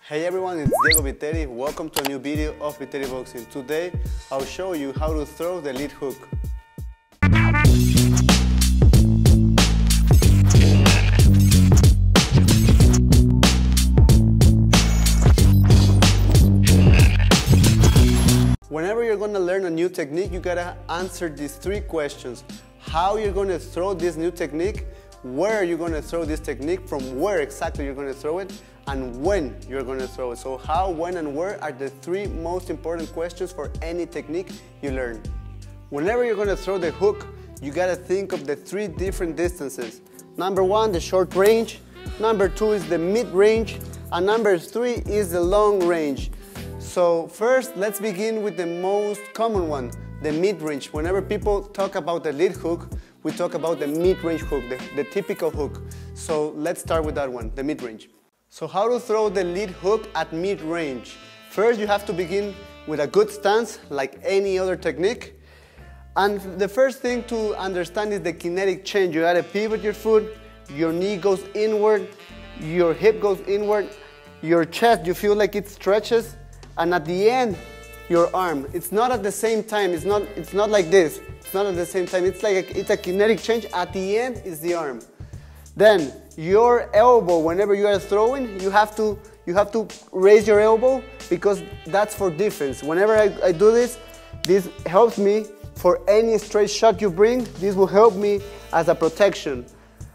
Hey everyone, it's Diego VITERI. Welcome to a new video of VITERI Boxing. Today, I'll show you how to throw the lead hook. Whenever you're going to learn a new technique, you gotta answer these three questions. How you're going to throw this new technique, where you're going to throw this technique, from where exactly you're going to throw it, and when you're going to throw it. So how, when, and where are the three most important questions for any technique you learn. Whenever you're going to throw the hook, you got to think of the three different distances. Number one, the short range. Number two is the mid range. And number three is the long range. So first, let's begin with the most common one, the mid range. Whenever people talk about the lead hook, we talk about the mid range hook, the typical hook. So let's start with that one, the mid range. So how to throw the lead hook at mid-range? First, you have to begin with a good stance, like any other technique. And the first thing to understand is the kinetic change. You gotta pivot your foot, your knee goes inward, your hip goes inward, your chest, you feel like it stretches, and at the end, your arm. It's not at the same time, it's not like this. It's not at the same time, it's a kinetic change. At the end is the arm. Then your elbow, whenever you are throwing, you have to raise your elbow because that's for defense. Whenever I do this, this helps me for any straight shot you bring. This will help me as a protection.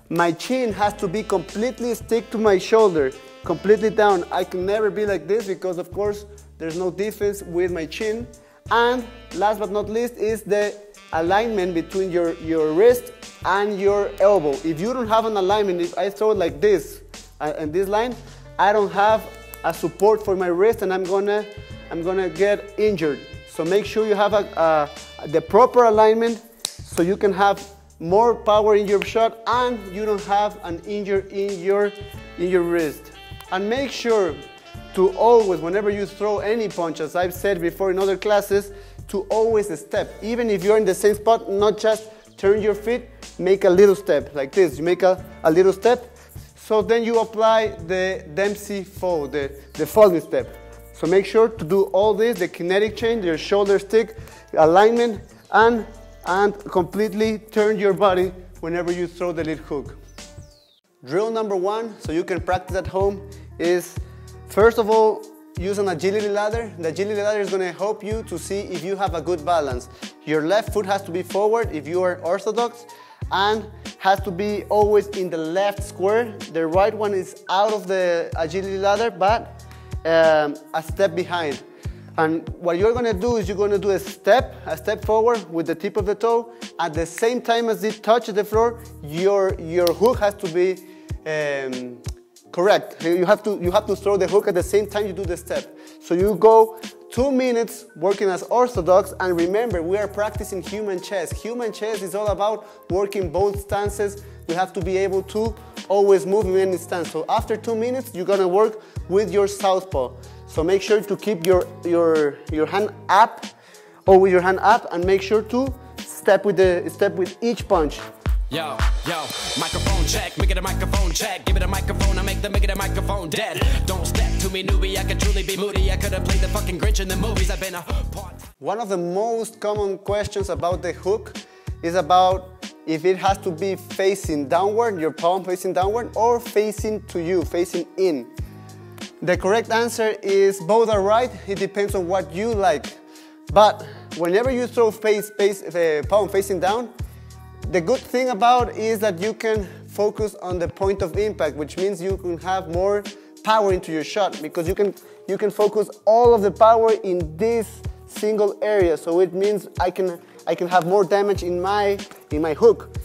My chin has to be completely stick to my shoulder, completely down. I can never be like this because of course there's no defense with my chin. And last but not least is the alignment between your wrist and your elbow. If you don't have an alignment, if I throw it like this and this line, I don't have a support for my wrist and I'm gonna get injured. So make sure you have the proper alignment so you can have more power in your shot and you don't have an injury in your wrist. And make sure to always, whenever you throw any punch, as I've said before in other classes, to always step. Even if you're in the same spot, not just turn your feet, make a little step like this. You make a little step. So then you apply the Dempsey fold, the folding step. So make sure to do all this, the kinetic change, your shoulder stick, alignment, and completely turn your body whenever you throw the lead hook. Drill number one, so you can practice at home, is first of all, use an agility ladder. The agility ladder is going to help you to see if you have a good balance. Your left foot has to be forward if you are orthodox and has to be always in the left square. The right one is out of the agility ladder but a step behind. And what you're going to do is you're going to do a step forward with the tip of the toe. At the same time as it touches the floor, your hook has to be correct. You have to throw the hook at the same time you do the step. So you go 2 minutes working as orthodox, and remember, we are practicing human chess. Human chess is all about working both stances. You have to be able to always move in any stance. So after 2 minutes, you're gonna work with your southpaw. So make sure to keep your hand up, always your hand up, and make sure to step with each punch. Yo, microphone check, make it a microphone check. Give it a microphone, I make it a microphone dead. Don't step to me, newbie, I could truly be moody. I could have played the fucking Grinch in the movies. I've been a part. One of the most common questions about the hook is about if it has to be facing downward, your palm facing downward, or facing to you, facing in. The correct answer is both are right. It depends on what you like. But whenever you throw palm facing down, the good thing about is that you can focus on the point of impact, which means you can have more power into your shot because you can focus all of the power in this single area. So it means I can have more damage in my hook.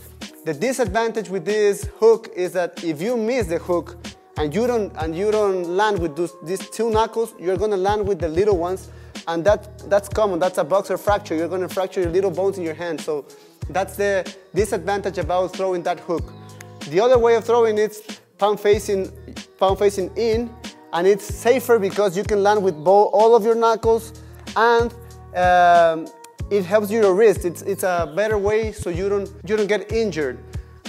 The disadvantage with this hook is that if you miss the hook and you don't land with these two knuckles, you're gonna land with the little ones, and that's common. That's a boxer fracture. You're gonna fracture your little bones in your hand. So that's the disadvantage about throwing that hook. The other way of throwing it's palm facing in, and it's safer because you can land with all of your knuckles, and it helps your wrist. It's a better way so you don't get injured.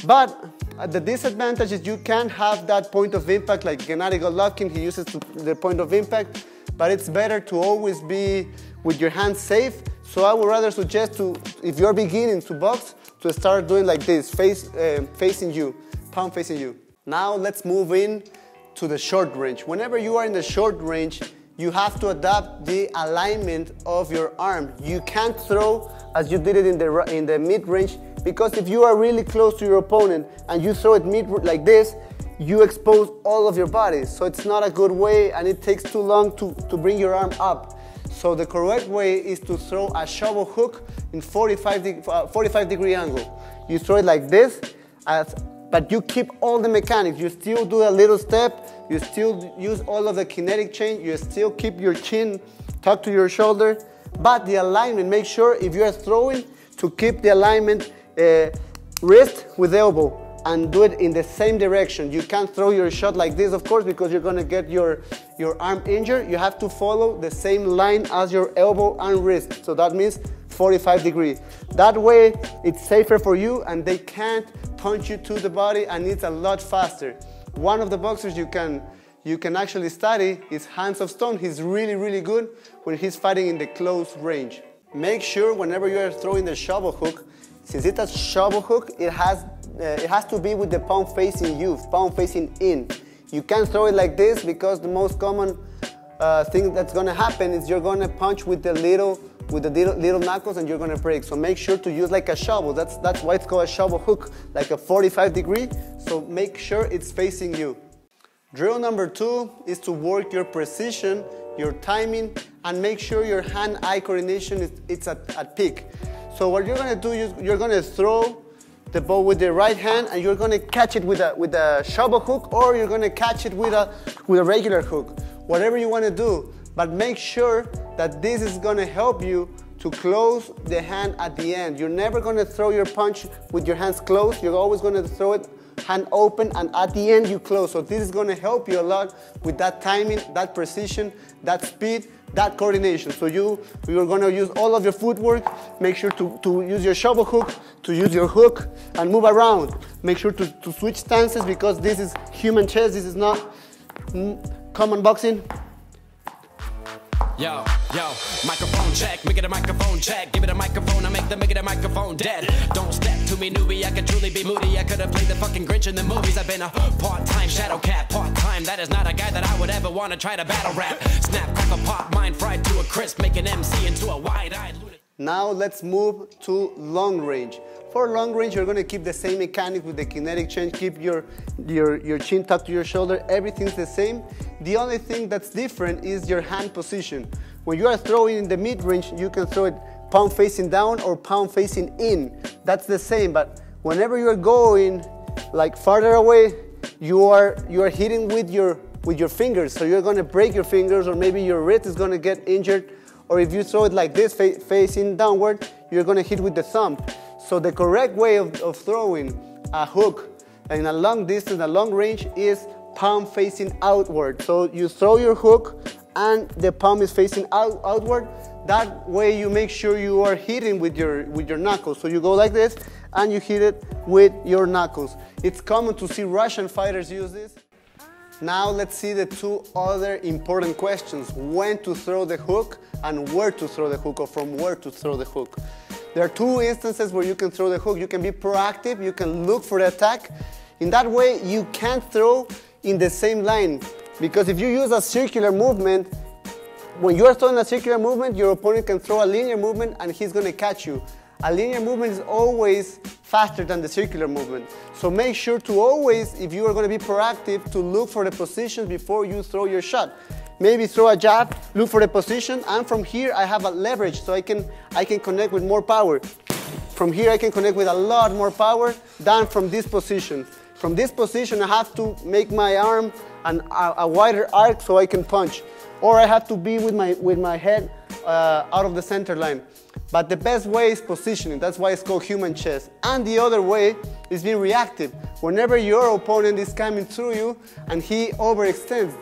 But The disadvantage is you can't have that point of impact like Gennady Golovkin, he uses the point of impact, but it's better to always be with your hands safe. So I would rather suggest to, if you're beginning to box, to start doing like this, facing you, palm facing you. Now let's move in to the short range. Whenever you are in the short range, you have to adapt the alignment of your arm. You can't throw as you did it in the mid-range, because if you are really close to your opponent and you throw it mid like this, you expose all of your body. So it's not a good way, and it takes too long to bring your arm up. So the correct way is to throw a shovel hook in 45-degree angle. You throw it like this, but you keep all the mechanics. You still do a little step, you still use all of the kinetic change, you still keep your chin tucked to your shoulder, but the alignment, make sure if you are throwing to keep the alignment wrist with elbow and do it in the same direction. You can't throw your shot like this, of course, because you're gonna get your arm injured. You have to follow the same line as your elbow and wrist. So that means 45 degrees. That way, it's safer for you and they can't punch you to the body, and it's a lot faster. One of the boxers you can actually study is Hands of Stone. He's really, really good when he's fighting in the close range. Make sure whenever you are throwing the shovel hook, since it's a shovel hook, it has to be with the palm facing you, palm facing in. You can't throw it like this, because the most common thing that's gonna happen is you're gonna punch with the little knuckles and you're gonna break. So make sure to use like a shovel. That's why it's called a shovel hook, like a 45-degree. So make sure it's facing you. Drill number 2 is to work your precision, your timing, and make sure your hand-eye coordination is at peak. So what you're gonna do is you're gonna throw the ball with the right hand, and you're gonna catch it with a shovel hook, or you're gonna catch it with a regular hook. Whatever you wanna do, but make sure that this is gonna help you to close the hand at the end. You're never gonna throw your punch with your hands closed. You're always gonna throw it hand open, and at the end you close. So this is gonna help you a lot with that timing, that precision, that speed, that coordination. So you're gonna use all of your footwork. Make sure to use your shovel hook, to use your hook, and move around. Make sure to switch stances, because this is human chess. This is not common boxing. Yo, microphone check, make it a microphone check. Give it a microphone, I make it a microphone dead. Don't step to me, newbie, I could truly be moody. I could have played the fucking Grinch in the movies. I've been a part-time shadow cat, part-time. That is not a guy that I would ever want to try to battle rap. Snap, crackle, pop, mind fried to a crisp, make an MC into a wide-eyed lunatic. Now let's move to long range. For long range, you're gonna keep the same mechanic with the kinetic change. Keep your chin tucked to your shoulder. Everything's the same. The only thing that's different is your hand position. When you are throwing in the mid-range, you can throw it palm facing down or palm facing in. That's the same, but whenever you're going like farther away, you are hitting with your fingers. So you're gonna break your fingers, or maybe your wrist is gonna get injured. Or if you throw it like this, facing downward, you're gonna hit with the thumb. So the correct way of throwing a hook in a long distance, a long range, is palm facing outward. So you throw your hook and the palm is facing outward. That way you make sure you are hitting with your knuckles. So you go like this and you hit it with your knuckles. It's common to see Russian fighters use this. Now let's see the 2 other important questions: when to throw the hook and where to throw the hook, or from where to throw the hook. There are 2 instances where you can throw the hook. You can be proactive, you can look for the attack. In that way, you can't throw in the same line, because if you use a circular movement, when you are throwing a circular movement, your opponent can throw a linear movement and he's gonna catch you. A linear movement is always faster than the circular movement. So make sure to always, if you are gonna be proactive, to look for the positions before you throw your shot. Maybe throw a jab, look for the position, and from here I have a leverage, so I can connect with more power. From here I can connect with a lot more power than from this position. From this position I have to make my arm a wider arc so I can punch. Or I have to be with my head out of the center line. But the best way is positioning. That's why it's called human chess. And the other way is being reactive. Whenever your opponent is coming through you and he overextends.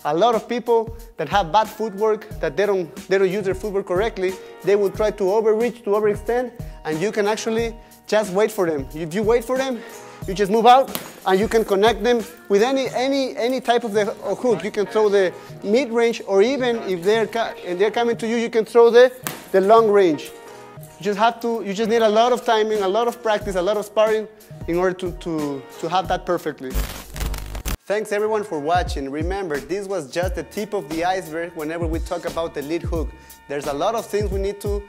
A lot of people that have bad footwork, that they don't use their footwork correctly, they will try to overreach, to overextend, and you can actually just wait for them. If you wait for them, You just move out and you can connect them with any type of the hook. You can throw the mid-range, or even if they're coming to you, you can throw the long range. You just need a lot of timing, a lot of practice, a lot of sparring in order to have that perfectly. Thanks everyone for watching. Remember, this was just the tip of the iceberg whenever we talk about the lead hook. There's a lot of things we need to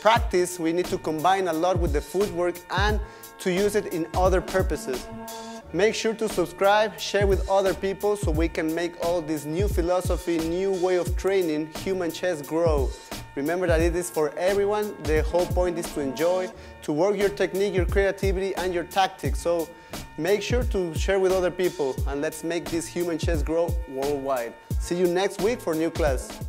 practice. We need to combine a lot with the footwork and to use it in other purposes. Make sure to subscribe, share with other people so we can make all this new philosophy, new way of training human chess grow. Remember that it is for everyone. The whole point is to enjoy, to work your technique, your creativity, and your tactics. So make sure to share with other people, and let's make this human chess grow worldwide. See you next week for new class.